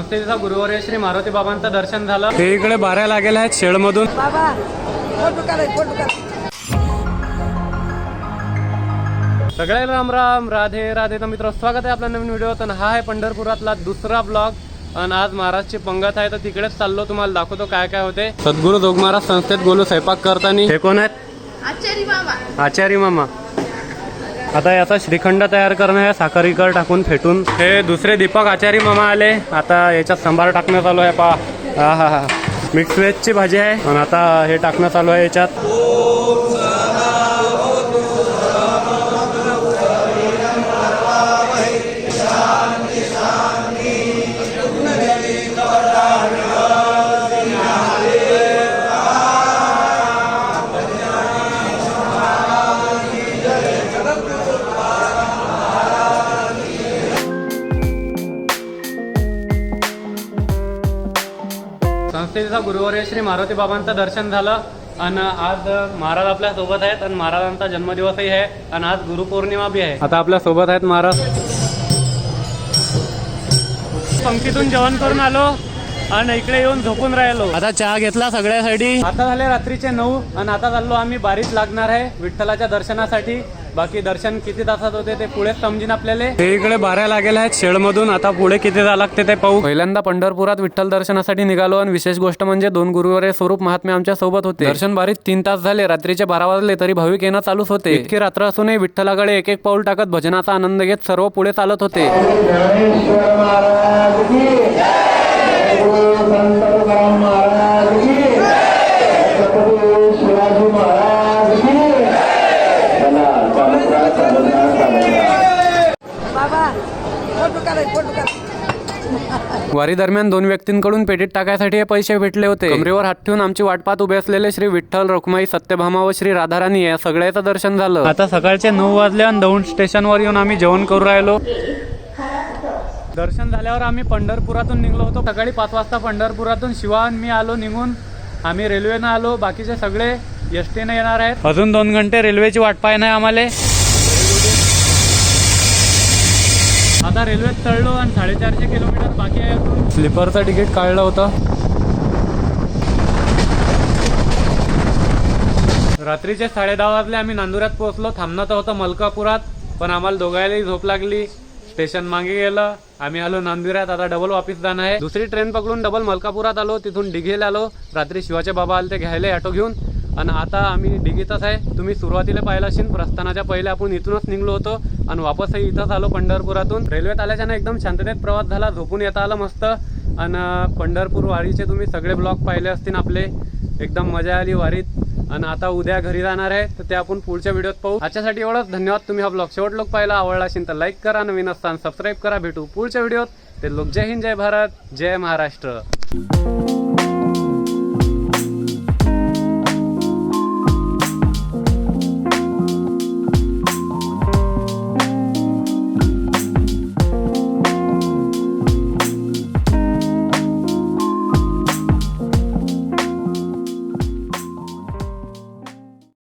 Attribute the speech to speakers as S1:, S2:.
S1: संस्थेचा गुरुवर्य श्री मारुती बाबांचं दर्शन झालं। ते इकडे बाऱ्या लागेल आहेत शेळमधून। सगळ्यांना राम राम, राधे राधे। तर मित्र, स्वागत आहे आपल्या नवीन व्हिडिओ। तर हा आहे पंढरपुरातला दुसरा ब्लॉग आणि आज महाराजची पंगत आहे, तर तिकडेच चाललो, तुम्हाला दाखवतो काय काय होते। सद्गुरू जोग महाराज संस्थेत गोलू स्वयंपाक करताना। हे कोण आहेत?
S2: आचारी मामा।
S1: आचारी मामा। आता याचा श्रीखंड तयार करणं आहे, साखरीकर टाकून फेटून। हे दुसरे दीपक आचारी मामा आले। आता याच्यात सांबार टाकणं चालू आहे, पहा। हा हा हा, मिक्स व्हेजची भाजी आहे आणि आता हे टाकणं चालू आहे याच्यात। संस्थेचा गुरुवर्य श्री मारुती बाबांचं दर्शन झालं आणि आज महाराज आपल्या सोबत आहेत आणि महाराजांचा जन्मदिवसही आहे आणि आज गुरुपौर्णिमा बी आहे। आता आपल्या सोबत आहेत महाराज। पंक्तीतून जेवण करून आलो आणि इकडे येऊन झोपून राहिलो। आता चहा घेतला सगळ्यासाठी। आता झाले रात्रीचे 9 आणि आता चाललो आम्ही बारीत लागणार आहे विठ्ठलाच्या दर्शनासाठी। बाकी दर्शन किती तासात होते ते पुढे समजीन आपल्याला। ते इकडे बाऱ्या लागेल आहेत शेळमधून। आता पुढे किती जावं लागते ते पाहू। पहिल्यांदा पंढरपुरात विठ्ठल दर्शनासाठी निघालो आणि विशेष गोष्ट म्हणजे 2 गुरुवर्य स्वरूप महात्मे आमच्या सोबत होते। दर्शन बारीत 3 तास झाले, रात्रीचे 12 वाजले तरी भाविक येणं चालूच होते। इतकी रात्र असूनही विठ्ठलाकडे एक एक पाऊल टाकत भजनाचा आनंद घेत सर्व पुढे चालत होते। वारी दरम्यान 2 व्यक्तींकडून पेटीत टाकायसाठी हे पैसे भेटले होते। कमरेवर हात ठेवून आमची वाट पाहत उभे असलेले श्री विठ्ठल, रुक्माई, सत्यभामा व श्री राधाराणी या सगळ्याचं दर्शन झालं। आता सकाळचे 9 वाजले आणि दौंड स्टेशनवर येऊन आम्ही जेवण करू राहिलो। दर्शन झाल्यावर आम्ही पंढरपुरातून निघलो होतो। सकाळी 5 वाजता पंढरपुरातून शिवा आणि मी आलो निघून। आम्ही रेल्वेनं आलो, बाकीचे सगळे एसटीने येणार आहेत। अजून 2 घंटे रेल्वेची वाट पाहणं आहे आम्हाला। आता रेल्वेत चढलो आणि 450 किलोमीटर बाकी आहे। स्लीपरचं तिकीट काढलं होतं। रात्रीचे 10:30 वाजले, आम्ही नांदुऱ्यात पोहोचलो। थांबणं तर होतं मलकापुरात, पण आम्हाला दोघायलाही झोप लागली। स्टेशन मागे गेलं, आम्ही आलो नांदुऱ्यात। आता डबल वापिस जाणं आहे। दुसरी ट्रेन पकडून डबल मलकापुरात आलो, तिथून डिघेला आलो। रात्री शिवाचे बाबा आले ते घ्यायला ऑटो घेऊन आणि आता आम्ही डिगीतच आहे। तुम्ही सुरुवातीला पाहिलं असेल, प्रस्थानाच्या पहिले आपण इथूनच निघलो होतो आणि वापसही इथंच आलो पंढरपुरातून। रेल्वेत आल्याच्यानं एकदम शांततेत प्रवास झाला, झोपून येता आलं मस्त। आणि पंढरपूर वारीचे तुम्ही सगळे ब्लॉग पाहिले असतील आपले, एकदम मजा आली वारीत। आणि आता उद्या घरी जाणार आहे, तर ते आपण पुढच्या व्हिडिओत पाहू। आजच्यासाठी एवढंच, धन्यवाद। तुम्ही हा ब्लॉग शेवट लोक पाहिला, आवडला असेल तर लाईक करा, नवीन असताना सबस्क्राईब करा। भेटू पुढच्या व्हिडिओत। ते लोक जय हिंद, जय भारत, जय महाराष्ट्र।